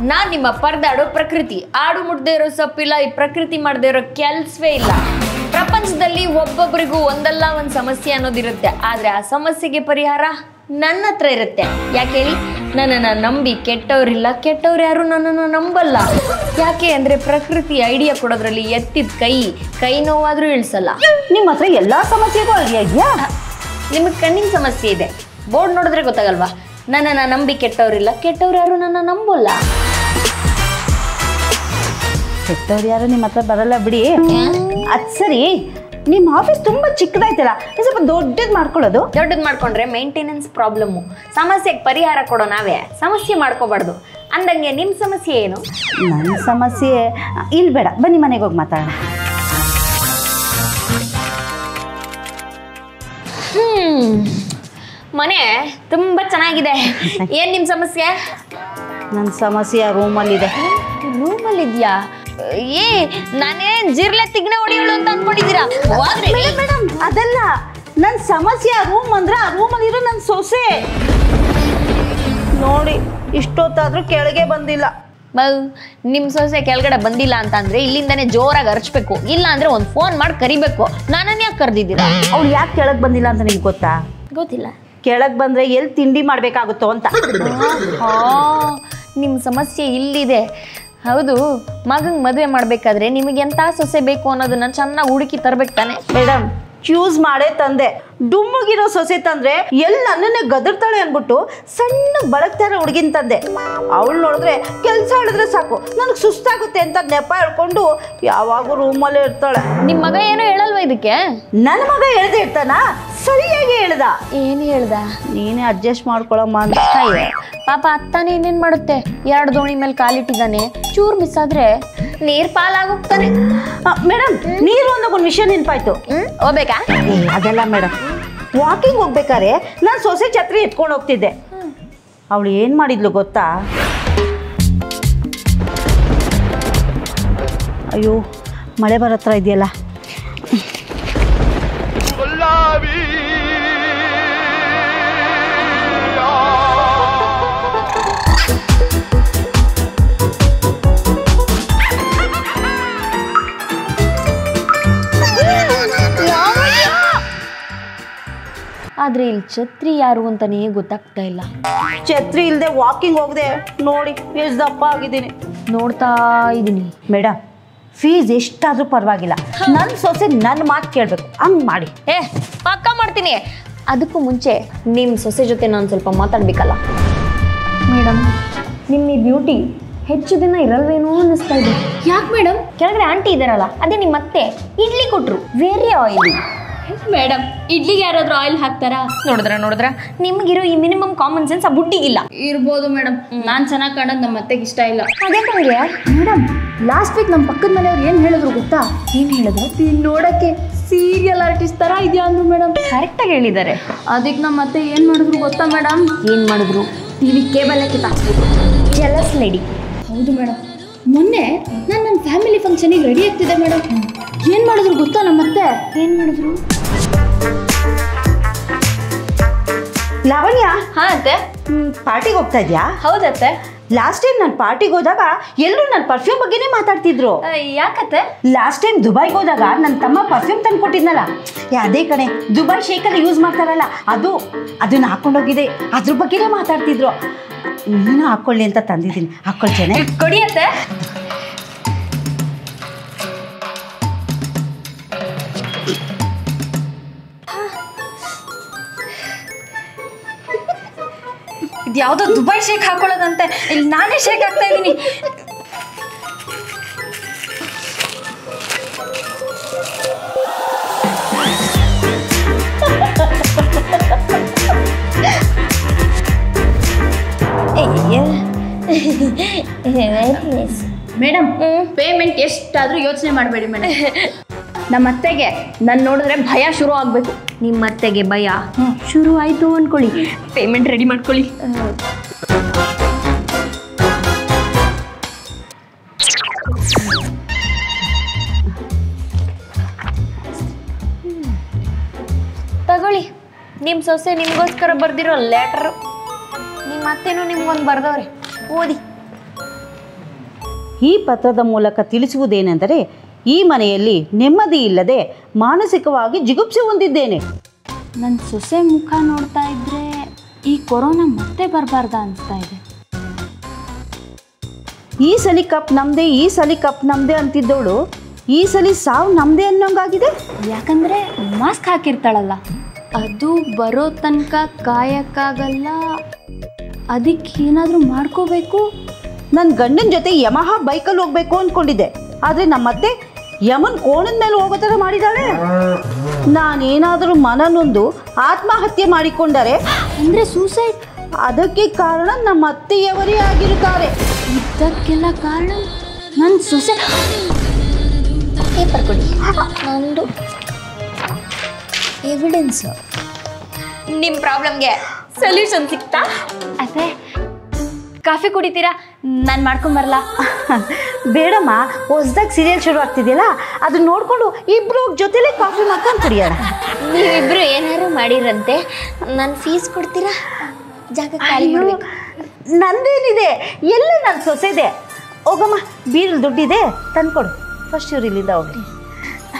ನಾನ್ ನಿಮ್ಮ ಪರದಾಡೋ ಪ್ರಕೃತಿ. ಆಡು ಮುಟ್ದೇ ಇರೋ ಸೊಪ್ಪಿಲ್ಲ, ಈ ಪ್ರಕೃತಿ ಮಾಡದೇ ಇರೋ ಕೆಲ್ಸವೇ ಇಲ್ಲ. ಪ್ರಪಂಚದಲ್ಲಿ ಒಬ್ಬೊಬ್ಬರಿಗೂ ಒಂದಲ್ಲ ಒಂದು ಸಮಸ್ಯೆ ಅನ್ನೋದಿರುತ್ತೆ. ಆದ್ರೆ ಆ ಸಮಸ್ಯೆಗೆ ಪರಿಹಾರ ನನ್ನ ಹತ್ರ ಇರುತ್ತೆ. ಯಾಕೆ ಹೇಳಿ? ನನ್ನನ್ನು ನಂಬಿ ಕೆಟ್ಟವ್ರಿಲ್ಲ, ಕೆಟ್ಟವ್ರು ಯಾರು ನನ್ನನ್ನು ನಂಬಲ್ಲ. ಯಾಕೆ ಅಂದ್ರೆ ಪ್ರಕೃತಿ ಐಡಿಯಾ ಕೊಡೋದ್ರಲ್ಲಿ ಎತ್ತಿದ ಕೈ ನೋವಾದ್ರೂ ಇಳಿಸಲ್ಲ. ನಿಮ್ಮ ಹತ್ರ ಎಲ್ಲಾ ಸಮಸ್ಯೆಗೂ ಐಡಿಯಾ ಇದೆಯಾ? ನಿಮಗೆ ಕಣ್ಣಿನ ಸಮಸ್ಯೆ ಇದೆ, ಬೋರ್ಡ್ ನೋಡಿದ್ರೆ ಗೊತ್ತಾಗಲ್ವಾ? ನನ್ನನ್ನು ನಂಬಿ ಕೆಟ್ಟವ್ರಿಲ್ಲ, ಕೆಟ್ಟವ್ರು ಯಾರು ನನ್ನ ನಂಬಲ್ಲ. ಕೆಟ್ಟವ್ರು ಯಾರು ನಿಮ್ಮ ಹತ್ರ ಬರಲ್ಲ ಬಿಡಿ. ಅದ್ ಸರಿ, ನಿಮ್ಮ ಆಫೀಸ್ ತುಂಬಾ ಚಿಕ್ಕದಾಯ್ತಲ್ಲ, ಸ್ವಲ್ಪ ದೊಡ್ಡದು ಮಾಡ್ಕೊಂಡ್ರೆ ಮೇಂಟೆನೆನ್ಸ್ ಪ್ರಾಬ್ಲಮ್ಮು. ಸಮಸ್ಯೆಗೆ ಪರಿಹಾರ ಕೊಡೋ ನಾವೇ ಸಮಸ್ಯೆ ಮಾಡ್ಕೋಬಾರ್ದು. ಅಂದಂಗೆ ನಿಮ್ಮ ಸಮಸ್ಯೆ ಏನು? ನನ್ನ ಸಮಸ್ಯೆ ಇಲ್ಲಿ ಬೇಡ, ಬನ್ನಿ ಮನೆಗೆ ಹೋಗಿ ಮಾತಾಡೋಣ. ಮನೆ ತುಂಬಾ ಚೆನ್ನಾಗಿದೆ. ಏನ್ ನಿಮ್ ಸಮಸ್ಯೆ? ನನ್ನ ಸಮಸ್ಯೆ ರೂಮಲ್ಲಿದೆ. ರೂಮಲ್ಲಿದ್ಯಾ? ನಾನೇ ಜಿರ್ಲೆ ತಿಗ್ನೆ ಹೊಡಿಯೋಳು ಅಂತ ಅನ್ಕೊಂಡಿದ್ದೀರಾ? ಮೇಡಮ್ ಅದಲ್ಲ, ನನ್ನ ಸಮಸ್ಯೆ ರೂಮ್ ಅಂದ್ರೆ ಆ ರೂಮಲ್ಲಿರೋ ನನ್ನ ಸೊಸೆ. ನೋಡಿ, ಇಷ್ಟೊತ್ತಾದ್ರೂ ಕೆಳಗೆ ಬಂದಿಲ್ಲ. ನಿಮ್ ಸೊಸೆ ಕೆಳಗಡೆ ಬಂದಿಲ್ಲ ಅಂತ ಅಂದ್ರೆ ಇಲ್ಲಿಂದಾನೆ ಜೋರಾಗಿ ಅರ್ಚ್ಬೇಕು, ಇಲ್ಲ ಅಂದ್ರೆ ಒಂದು ಫೋನ್ ಮಾಡಿ ಕರಿಬೇಕು. ನಾನನ್ನ ಯಾಕೆ ಕರೆದಿದ್ದೀರಾ? ಅವ್ಳು ಯಾಕೆ ಕೆಳಗೆ ಬಂದಿಲ್ಲ ಅಂತ ನಿಮ್ಗೆ ಗೊತ್ತಾ? ಗೊತ್ತಿಲ್ಲ. ಕೆಳಗೆ ಬಂದ್ರೆ ಎಲ್ಲಿ ತಿಂಡಿ ಮಾಡ್ಬೇಕಾಗುತ್ತೋ ಅಂತ. ನಿಮ್ಮ ಸಮಸ್ಯೆ ಇಲ್ಲಿದೆ. ಹೌದು, ಮಗಂಗೆ ಮದುವೆ ಮಾಡ್ಬೇಕಾದ್ರೆ ನಿಮಗೆ ಎಂತ ಸೊಸೆ ಬೇಕು ಅನ್ನೋದನ್ನ ಚೆನ್ನಾಗಿ ಹುಡುಕಿ ತರ್ಬೇಕು ತಾನೆ? ಮೇಡಮ್, ಚೂಸ್ ಮಾಡೇ ತಂದೆ. ಡುಮ್ಮಗಿರೋ ಸೊಸೆ ತಂದ್ರೆ ಎಲ್ಲಿ ನನ್ನನ್ನೇ ಗದರ್ತಾಳೆ ಅನ್ಬಿಟ್ಟು ಸಣ್ಣ ಬಳಗ್ತಾರ ಹುಡುಗಿನ ತಂದೆ. ಅವಳು ನೋಡಿದ್ರೆ ಕೆಲಸ ಹೇಳಿದ್ರೆ ಸಾಕು ನನಗೆ ಸುಸ್ತಾಗುತ್ತೆ ಅಂತ ನೆಪ ಹೇಳ್ಕೊಂಡು ಯಾವಾಗೂ ರೂಮಲ್ಲೇ ಇರ್ತಾಳೆ. ನಿಮ್ಮ ಮಗ ಏನೋ ಹೇಳಲ್ವ ಇದಕ್ಕೆ? ನನ್ನ ಮಗ ಹೇಳ್ದೆ ಇರ್ತಾನ? ಸರಿಯಾಗಿ ಹೇಳ್ದ. ಏನು ಹೇಳ್ದ? ನೀನೇ ಅಡ್ಜಸ್ಟ್ ಮಾಡ್ಕೊಳಮ್ಮ ಅಂತ. ಪಾಪ ಅತ್ತಾನೆ ಏನೇನ್ ಮಾಡುತ್ತೆ? 2 ದೋಣಿ ಮೇಲೆ ಕಾಲಿಟ್ಟಿದ್ದಾನೆ, ಚೂರ್ ಮಿಸ್ ಆದ್ರೆ ನೀರ್ ಪಾಲಾಗೋಗ್ತಾನೆ. ಮೇಡಮ್, ನೀರು ಅಂದಾಗ ಒಂದು ವಿಷಯ ನೆನಪಾಯ್ತು. ಹೋಗ್ಬೇಕಾ? ಅದೆಲ್ಲ ಮೇಡಮ್, ವಾಕಿಂಗ್ ಹೋಗ್ಬೇಕಾದ್ರೆ ನಾನು ಸೊಸೆ ಛತ್ರಿ ಎತ್ಕೊಂಡು ಹೋಗ್ತಿದ್ದೆ. ಅವಳು ಏನ್ ಮಾಡಿದ್ಲು ಗೊತ್ತಾ? ಅಯ್ಯೋ, ಮಳೆ ಬರತ್ರ ಇದೆಯಲ್ಲ. ಆದ್ರೆ ಇಲ್ಲಿ ಛತ್ರಿ ಯಾರು ಅಂತಾನೆ ಗೊತ್ತಾಗ್ತಾ ಇಲ್ಲ. ಛತ್ರಿ ಇಲ್ಲದೆ ವಾಕಿಂಗ್ ಹೋಗದೆ ನೋಡಿ ಎಷ್ಟು ದಪ್ಪ ಆಗಿದ್ದೀನಿ. ನೋಡ್ತಾ ಇದ್ದೀನಿ. ಮೇಡಮ್, ಫೀಸ್ ಎಷ್ಟಾದ್ರೂ ಪರವಾಗಿಲ್ಲ, ನನ್ನ ಸೊಸೆ ನನ್ನ ಮಾತು ಕೇಳಬೇಕು, ಹಂಗೆ ಮಾಡಿ. ಪಕ್ಕ ಮಾಡ್ತೀನಿ. ಅದಕ್ಕೂ ಮುಂಚೆ ನಿಮ್ಮ ಸೊಸೆ ಜೊತೆ ನಾನು ಸ್ವಲ್ಪ ಮಾತಾಡ್ಬೇಕಲ್ಲ. ಮೇಡಮ್, ನಿಮ್ಮ ಈ ಬ್ಯೂಟಿ ಹೆಚ್ಚು ದಿನ ಇರಲ್ವೇನೋ ಅನ್ನಿಸ್ತಾ ಇದೆ. ಯಾಕೆ ಮೇಡಮ್? ಕೆಳಗಡೆ ಆಂಟಿ ಇದ್ದಾರಲ್ಲ, ಅದೇ ನಿಮ್ಮ ಅತ್ತೆ ಇಡ್ಲಿ ಕೊಟ್ರು, ವೇರಿ ಆಯಿಲ್. ಮೇಡಮ್, ಇಡ್ಲಿಗೆ ಯಾರಾದ್ರೂ ಆಯಿಲ್ ಹಾಕ್ತಾರಾ? ನೋಡಿದ್ರ ನಿಮಗಿರೋ ಈ ಮಿನಿಮಮ್ ಕಾಮನ್ ಸೆನ್ಸ್ ಆ ಬುಟ್ಟಿಗಿಲ್ಲ. ಇರ್ಬೋದು ಮೇಡಮ್, ನಾನು ಚೆನ್ನಾಗಿ ಕಾಣೋದು ನಮ್ಮ ಅತ್ತೆಗೆ ಇಷ್ಟ ಇಲ್ಲ. ಅದೇ ಬಂದ್ರೆ ಮೇಡಮ್, ಲಾಸ್ಟ್ ವೀಕ್ ನಮ್ಮ ಪಕ್ಕದ ಮನೆಯವ್ರು ಏನು ಹೇಳಿದ್ರು ಗೊತ್ತಾ? ಏನು ಹೇಳಿದ್ರು? ನೀನು ನೋಡಕ್ಕೆ ಸೀರಿಯಲ್ ಆರ್ಟಿಸ್ಟ್ ಥರ ಇದೆಯಾ ಅಂದ್ರು ಮೇಡಮ್. ಕರೆಕ್ಟಾಗಿ ಹೇಳಿದ್ದಾರೆ. ಅದಕ್ಕೆ ನಮ್ಮ ಅತ್ತೆ ಏನು ಮಾಡಿದ್ರು ಗೊತ್ತಾ ಮೇಡಮ್? ಏನು ಮಾಡಿದ್ರು? ಟಿವಿ ಕೇಬಲ್ ಕಿತ್ತಾಕ್ಸ್ಬಿಟ್ಟು. Jealous lady. ಹೌದು ಮೇಡಮ್, ಮೊನ್ನೆ ನಾನು ನನ್ನ ಫ್ಯಾಮಿಲಿ ಫಂಕ್ಷನಿಗೆ ರೆಡಿ ಆಗ್ತಿದ್ದೆ ಮೇಡಮ್. ಏನು ಮಾಡಿದ್ರು ಗೊತ್ತಾ ನಮ್ಮತ್ತೆ? ಏನು ಮಾಡಿದ್ರು? ಲಾವಣ್ಯ, ಹಾ ಅತ್ತೆ, ಪಾರ್ಟಿಗೆ ಹೋಗ್ತಾ ಇದ್ಯಾ? ಹೌದತ್ತೆ. ಲಾಸ್ಟ್ ಟೈಮ್ ನಾನು ಪಾರ್ಟಿಗೆ ಹೋದಾಗ ಎಲ್ಲರೂ ನನ್ನ ಪರ್ಫ್ಯೂಮ್ ಬಗ್ಗೆನೇ ಮಾತಾಡ್ತಿದ್ರು. ಯಾಕತ್ತೆ? ಲಾಸ್ಟ್ ಟೈಮ್ ದುಬೈಗೆ ಹೋದಾಗ ನನ್ನ ತಮ್ಮ ಪರ್ಫ್ಯೂಮ್ ತಂದು ಕೊಟ್ಟಿದ್ನಲ್ಲ, ಅದೇ ಕಣೆ, ದುಬೈ ಶೇಕಲ್ಲಿ ಯೂಸ್ ಮಾಡ್ತಾರಲ್ಲ, ಅದನ್ನ ಹಾಕೊಂಡೋಗಿದೆ, ಅದ್ರ ಬಗ್ಗೆನೇ ಮಾತಾಡ್ತಿದ್ರು. ನೀನು ಹಾಕೊಳ್ಳಿ ಅಂತ ತಂದಿದ್ದೀನಿ, ಹಾಕೊಳ್ತೇನೆ. ಕೊಡಿಯತ್ತೆ. ಇದು ಯಾವುದೋ ದುಬೈ ಶೇಕ್ ಹಾಕೊಳ್ಳೋದಂತೆ, ಇಲ್ಲಿ ನಾನೇ ಶೇಕ್ ಆಗ್ತಾ ಇದ್ದೀನಿ. ಮೇಡಮ್, ಪೇಮೆಂಟ್ ಎಷ್ಟಾದರೂ ಯೋಚನೆ ಮಾಡಬೇಡಿ ಮೇಡಮ್. ನಮ್ಮ ಅತ್ತೆಗೆ ನಾನು ನೋಡಿದ್ರೆ ಭಯ ಶುರು ಆಗಬೇಕು. ನಿಮ್ಮ ಅತ್ತೆಗೆ ಭಯ ಶುರು ಆಯಿತು ಅಂದ್ಕೊಳ್ಳಿ, ಪೇಮೆಂಟ್ ರೆಡಿ ಮಾಡ್ಕೊಳ್ಳಿ. ನಿಮ್ಮ ಸೊಸೆ ನಿಮಗೋಸ್ಕರ ಬರ್ದಿರೋ ಲೆಟರ್ ನಿಮ್ಮ ಅತ್ತೆನೂ ನಿಮ್ಗೊಂದು ಬರ್ದವ್ರೆ, ಓದಿ. ಈ ಪತ್ರದ ಮೂಲಕ ತಿಳಿಸುವುದೇನೆಂದರೆ, ಈ ಮನೆಯಲ್ಲಿ ನೆಮ್ಮದಿ ಇಲ್ಲದೆ ಮಾನಸಿಕವಾಗಿ ಜಿಗುಪ್ಸೆ ಹೊಂದಿದ್ದೇನೆ. ನನ್ನ ಸೊಸೆ ಮುಖ ನೋಡ್ತಾ ಇದ್ರೆ ಈ ಕೊರೋನಾ ಮತ್ತೆ ಬರಬಾರ್ದ ಅನಿಸ್ತಾ ಇದೆ. ಈ ಸಲ ಕಪ್ ನಮ್ಮದೇ, ಈ ಸಲ ಕಪ್ ನಮ್ಮದೇ ಅಂತಿದ್ದವಳು ಈ ಸಲ ಸಾವು ನಮ್ಮದೇ ಅನ್ನೋಂಗಾಗಿದೆ. ಯಾಕಂದರೆ ಮಾಸ್ಕ್ ಹಾಕಿರ್ತಾಳಲ್ಲ, ಅದು ಬರೋ ತನಕ ಕಾಯಕ್ಕಾಗಲ್ಲ. ಅದಕ್ಕೆ ಏನಾದರೂ ಮಾಡ್ಕೋಬೇಕು. ನನ್ನ ಗಂಡನ ಜೊತೆ ಯಮಹ ಬೈಕಲ್ಲಿ ಹೋಗ್ಬೇಕು ಅಂದ್ಕೊಂಡಿದ್ದೆ, ಆದರೆ ನಮ್ಮತ್ತೆ ಯಮನ್ ಕೋಣದ ಮೇಲೆ ಹೋಗೋ ಥರ ಮಾಡಿದ್ದಾಳೆ. ನಾನೇನಾದರೂ ಮನನೊಂದು ಆತ್ಮಹತ್ಯೆ ಮಾಡಿಕೊಂಡರೆ ಅಂದರೆ ಸೂಸೈಡ್, ಅದಕ್ಕೆ ಕಾರಣ ನಮ್ಮ ಅತ್ತೆಯವರೇ ಆಗಿರುತ್ತಾರೆ. ಇದಕ್ಕೆಲ್ಲ ಕಾರಣ ನನ್ನ ಸೊಸೆ. ಪೇಪರ್ ಕೊಡಿ, ನಂದು ಎವಿಡೆನ್ಸು. ನಿಮ್ಮ ಪ್ರಾಬ್ಲಮ್ಗೆ ಸೊಲ್ಯೂಷನ್ ಸಿಕ್ತಾ? ಅದೇ ಕಾಫಿ ಕುಡಿತೀರಾ? ನಾನು ಮಾಡ್ಕೊಂಬರಲ್ಲ. ಬೇಡಮ್ಮ, ಹೊಸ್ದಾಗಿ ಸೀರಿಯಲ್ ಶುರು ಆಗ್ತಿದೆಯಲ್ಲ, ಅದನ್ನ ನೋಡಿಕೊಂಡು ಇಬ್ಬರು ಜೊತೆಲೇ ಕಾಫಿ ಮಾಡ್ಕೊಂಡು ಕುಡಿಯೋಣ. ನೀವಿಬ್ರು ಏನಾದ್ರು ಮಾಡಿರಂತೆ, ನಾನು ಫೀಸ್ ಕೊಡ್ತೀರಾ? ಜಾಗ ಖಾಲಿ ಮಾಡ್ಬೇಕು. ನಂದೇನಿದೆ, ಎಲ್ಲ ನನ್ನ ಸೊಸೆದೆ. ಹೋಗಮ್ಮ, ಬೀರಲ್ಲಿ ದುಡ್ಡಿದೆ, ತಂದ್ಕೊಡು. ಫಸ್ಟ್ ಇವ್ರು ಇಲ್ಲಿಂದ ಹೋಗಿ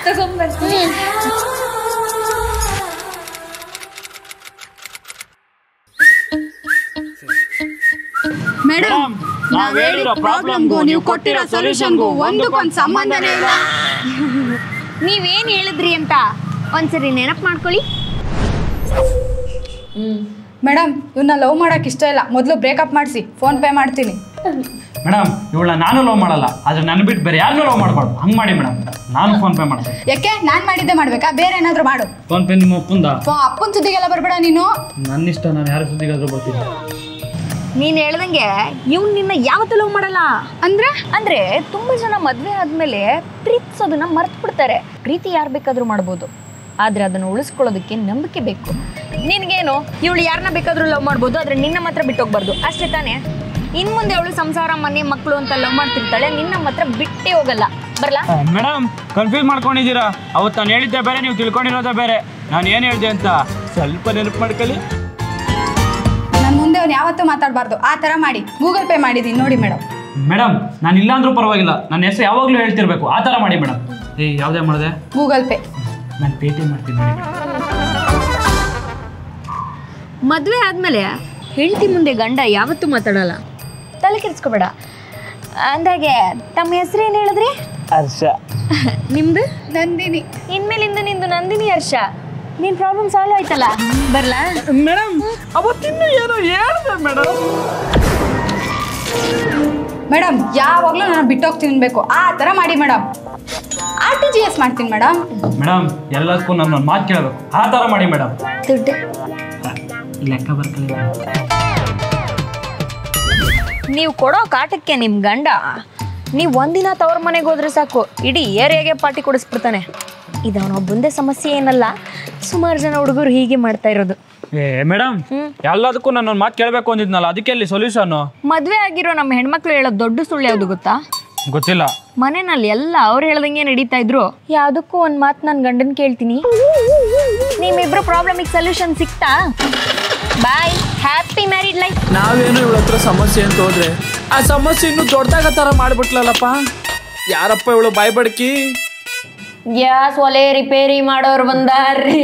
ತಗೊಂಡ್ಬರ್ತೀನಿ. ಮೇಡಮ್, ನಾವ್ ಹೇಳಿರೋ ಪ್ರಾಬ್ಲಮ್ಗೂ ನೀವು ಕೊಟ್ಟಿರೋ ಸೊಲ್ಯೂಷನ್ಗೂ ಒಂದಕ್ಕೊಂದು ಸಂಬಂಧನೇ ಇಲ್ಲ. ನೀವೇನು ಹೇಳಿದ್ರಿ ಅಂತ ಒಂದ್ಸರಿ ನೆನಪು ಮಾಡ್ಕೊಳ್ಳಿ. ಮೇಡಮ್, ಇವನ್ನ ಲವ್ ಮಾಡಕ್ ಇಷ್ಟ ಇಲ್ಲ, ಮೊದಲು ಬ್ರೇಕಪ್ ಮಾಡಿಸಿ, ಫೋನ್ ಪೇ ಮಾಡ್ತೀನಿ. ಮೇಡಮ್, ಇವಳ ನಾನು ಲವ್ ಮಾಡಲ್ಲ, ಆದ್ರೆ ನನ್ನ ಬಿಟ್ಟು ಬೇರೆ ಯಾರನ್ನೂ ಲವ್ ಮಾಡಬಾರ್ದು. ಹಂಗೆ ಮಾಡಿ ಮೇಡಮ್, ನಾನು ಫೋನ್ ಪೇ ಮಾಡ್ತೀನಿ. ಯಾಕೆ ನಾನು ಮಾಡಿದ್ದೆ ಮಾಡ್ಬೇಕಾ? ಬೇರೆ ಏನಾದರೂ ಮಾಡು. ಫೋನ್ ಪೇ ನಿಮ್ಮ ಅಪ್ಪಂದ? ಅಪ್ಪನ ಸುದ್ದಿಗೆಲ್ಲ ಬರ್ಬೇಡ ನೀನು. ನನ್ನ ಇಷ್ಟ, ನಾನು ಯಾರ ಸುದ್ದಿಗಾದ್ರೂ ಬರ್ತೀನಿ. ನೀನು ಹೇಳ್ದಂಗೆ ಇವ್ನು ನಿನ್ನ ಯಾವತ್ತೂ ಲವ್ ಮಾಡಲ್ಲ. ಅಂದ್ರೆ ತುಂಬ ಜನ ಮದುವೆ ಆದಮೇಲೆ ಪ್ರೀತಿಸೋದನ್ನ ಮರ್ತು ಬಿಡ್ತಾರೆ. ಪ್ರೀತಿ ಯಾರು ಬೇಕಾದರೂ ಮಾಡ್ಬೋದು, ಆದರೆ ಅದನ್ನು ಉಳಿಸ್ಕೊಳ್ಳೋದಕ್ಕೆ ನಂಬಿಕೆ ಬೇಕು. ನಿನಗೇನು, ಇವಳು ಯಾರನ್ನ ಬೇಕಾದರೂ ಲವ್ ಮಾಡ್ಬೋದು, ಆದರೆ ನಿನ್ನ ಮಾತ್ರ ಬಿಟ್ಟು ಹೋಗ್ಬಾರ್ದು, ಅಷ್ಟೇ ತಾನೇ? ಇನ್ನು ಮುಂದೆ ಅವಳು ಸಂಸಾರ, ಮನೆ, ಮಕ್ಕಳು ಅಂತ ಲವ್ ಮಾಡ್ತಿರ್ತಾಳೆ, ನಿನ್ನ ಮಾತ್ರ ಬಿಟ್ಟೇ ಹೋಗಲ್ಲ. ಬರಲ್ಲ? ಮೇಡಮ್, ಕನ್ಫ್ಯೂಸ್ ಮಾಡ್ಕೊಂಡಿದ್ದೀರಾ. ಅವತ್ತು ನಾನು ಹೇಳಿದ್ದೆ ಬೇರೆ, ನೀವು ತಿಳ್ಕೊಂಡಿರೋದೇ ಬೇರೆ. ನಾನು ಏನು ಹೇಳಿದೆ ಅಂತ ಸ್ವಲ್ಪ ನೆನಪು ಮಾಡ್ಕೊಳ್ಳಿ. ನನ್ನ ಮುಂದೆ ಅವ್ನು ಯಾವತ್ತೂ ಮಾತಾಡಬಾರ್ದು, ಆ ಥರ ಮಾಡಿ. ಗೂಗಲ್ ಪೇ ಮಾಡಿದ್ದೀನಿ ನೋಡಿ ಮೇಡಮ್. ಮೇಡಮ್, ನಾನು ಇಲ್ಲ ಅಂದ್ರೂ ಪರವಾಗಿಲ್ಲ, ನನ್ನ ಹೆಸರು ಯಾವಾಗಲೂ ಹೇಳ್ತಿರ್ಬೇಕು, ಆ ಥರ ಮಾಡಿ ಮೇಡಮ್. ಯಾವುದೇ ಮಾಡಿದೆ? Google pay. ನಾನು ಪೇಟಿಎಮ್ ಮಾಡ್ತೀನಿ ನೋಡಿ. ಮದುವೆ ಆದಮೇಲೆ ಹೆಂಡತಿ ಮುಂದೆ ಗಂಡ ಯಾವತ್ತೂ ಮಾತಾಡಲ್ಲ, ತಲೆ ಕೆಡಿಸ್ಕೋಬೇಡ. ಅಂದಾಗೆ ತಮ್ಮ ಹೆಸರು ಏನು ಹೇಳಿದ್ರಿ? ಹರ್ಷ. ನಿಮ್ದು? ನಂದಿನಿ. ಇನ್ಮೇಲಿಂದ ನಿಂದು ನಂದಿನಿ ಹರ್ಷ. ನಿನ್ನ ಪ್ರಾಬ್ಲಮ್ ಸಾಲ್ವ್ ಆಯ್ತಲ್ಲ, ಬರಲಾ? ಮೇಡಮ್, ಅವತ್ತಿನ್ನೂ ಏನೋ ಹೇಳಿದೆ ಮೇಡಮ್. ಮೇಡಮ್, ಯಾವಾಗಲೂ ನಾನು ಬಿಟ್ಟೋಗ್ತೀನಿ ಅನ್ಬೇಕು, ಆ ಥರ ಮಾಡಿ ಮೇಡಮ್. RTGS ಮಾಡ್ತೀನಿ ಮೇಡಮ್. ಮೇಡಮ್, ಎಲ್ಲದಕ್ಕೂ ನನ್ನ ಮಾತು ಕೇಳಬೇಕು, ಆ ಥರ ಮಾಡಿ ಮೇಡಮ್. ದುಡ್ಡು ಲೆಕ್ಕ ಬರ್ಕೊಳ್ಳಿ. ನೀವು ಕೊಡೋ ಕಾಟಕ್ಕೆ ನಿಮ್ಮ ಗಂಡ ನೀವು ಒಂದಿನ ತವ್ರ ಮನೆಗೆ ಹೋದ್ರೆ ಸಾಕು, ಇಡೀ ಏರಿಯಾಗೆ ಪಾರ್ಟಿ ಕೊಡಿಸ್ಬಿಡ್ತಾನೆ. ಇದು ಅವನೊಬ್ಬಂದೇ ಸಮಸ್ಯೆ ಏನಲ್ಲ, ಸುಮಾರು ಜನ ಹುಡುಗರು ಹೀಗೆ ಮಾಡ್ತಾ ಇರೋದು. ಮೇಡಮ್, ಎಲ್ಲದಕ್ಕೂ ನಾನು ಮಾತು ಕೇಳಬೇಕು ಅಂದಿದ್ನಲ್ಲ, ಅದಕ್ಕೆ ಅಲ್ಲಿ ಸೊಲ್ಯೂಷನ್ನು. ಮದುವೆ ಆಗಿರೋ ನಮ್ಮ ಹೆಣ್ಮಕ್ಳು ಹೇಳೋದು ದೊಡ್ಡ ಸುಳ್ಳು ಯಾವುದು ಗೊತ್ತಾ? ಗೊತ್ತಿಲ್ಲ. ಮನೆಯಲ್ಲಿ ಎಲ್ಲ ಅವ್ರು ಹೇಳ್ದಂಗೆ ನಡೀತಾ ಇದ್ರು, ಯಾವುದಕ್ಕೂ ಒಂದು ಮಾತು ನನ್ನ ಗಂಡನ ಕೇಳ್ತೀನಿ. ನಿಮ್ಮಿಬ್ರು ಪ್ರಾಬ್ಲಮಿಗೆ ಸೊಲ್ಯೂಷನ್ ಸಿಕ್ತಾ? ಬಾಯ್, ಹ್ಯಾಪಿ ಮ್ಯಾರಿಡ್ ಲೈಫ್. ನಾವೇನು ಇವಳ ಹತ್ರ ಸಮಸ್ಯೆ ಅಂತ ಹೋದ್ರೆ ಆ ಸಮಸ್ಯೆ ಇನ್ನೂ ದೊಡ್ಡದಾಗ ಥರ ಮಾಡ್ಬಿಟ್ಲಲ್ಲಪ್ಪ. ಯಾರಪ್ಪ ಇವಳು ಬಾಯ್ ಬಡ್ಕಿ? ಗ್ಯಾಸ್ ಒಲೆ ರಿಪೇರಿ ಮಾಡೋರು ಬಂದಾರ್ರಿ.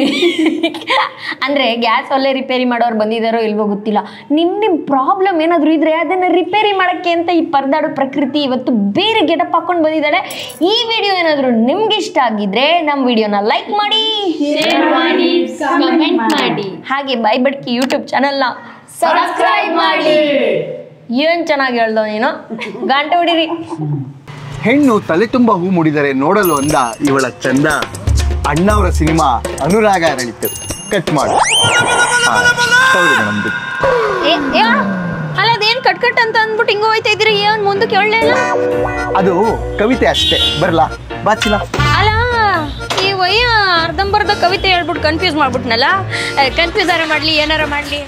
ಅಂದರೆ ಗ್ಯಾಸ್ ಒಲೆ ರಿಪೇರಿ ಮಾಡೋರು ಬಂದಿದ್ದಾರೋ ಇಲ್ವೋ ಗೊತ್ತಿಲ್ಲ. ನಿಮ್ಮ ಪ್ರಾಬ್ಲಮ್ ಏನಾದರೂ ಇದ್ದರೆ ಅದನ್ನು ರಿಪೇರಿ ಮಾಡೋಕ್ಕೆ ಅಂತ ಈ ಪರದಾಡೋ ಪ್ರಕೃತಿ ಇವತ್ತು ಬೇರೆ ಗೆಟಪ್ ಹಾಕ್ಕೊಂಡು ಬಂದಿದ್ದಾಳೆ. ಈ ವಿಡಿಯೋ ಏನಾದರೂ ನಿಮ್ಗೆ ಇಷ್ಟ ಆಗಿದ್ರೆ ನಮ್ಮ ವಿಡಿಯೋನ ಲೈಕ್ ಮಾಡಿ, ಶೇರ್ ಮಾಡಿ, ಕಮೆಂಟ್ ಮಾಡಿ, ಹಾಗೆ ಬಾಯ್ ಬಡ್ಕಿ ಯೂಟ್ಯೂಬ್ ಚಾನಲ್ನ ಸಬ್ಸ್ಕ್ರೈಬ್ ಮಾಡಿ. ಏನು ಚೆನ್ನಾಗಿ ಹೇಳ್ದೋ ನೀನು, ಗಂಟೆ ಹೊಡೀರಿ. ಹೆಣ್ಣು ತಲೆ ತುಂಬ ಹೂ ಮುಡಿದರೆ ನೋಡಲು ಅಂದ ಇವಳ ಚಂದ. ಅಣ್ಣವರ ಸಿನಿಮಾ ಅನುರಾಗ ಅರಳಿತು. ಕಟ್ ಮಾಡು. ಹೌದು ಮೇಡಮ್. ಅಲ್ಲ, ಅದೇನು ಕಟ್ ಅಂತ ಅಂದ್ಬಿಟ್ಟು ಹಿಂಗ ಹೋಯ್ತಾ ಇದ್ದೀರಿ, ಏನು ಮುಂದಕ್ಕೆ ಹೇಳಲಿಲ್ಲ? ಅದು ಕವಿತೆ ಅಷ್ಟೇ, ಬರಲ್ಲ ಬಾಚಿಲ್ಲ. ಅಲ್ಲ, ಈ ವಯ್ಯ ಅರ್ಧಂಬರ್ಧ ಕವಿತೆ ಹೇಳ್ಬಿಟ್ಟು ಕನ್ಫ್ಯೂಸ್ ಮಾಡ್ಬಿಟ್ನಲ್ಲ. ಕನ್ಫ್ಯೂಸ್ ಆರ ಮಾಡಲಿ, ಏನಾರ ಮಾಡಲಿ.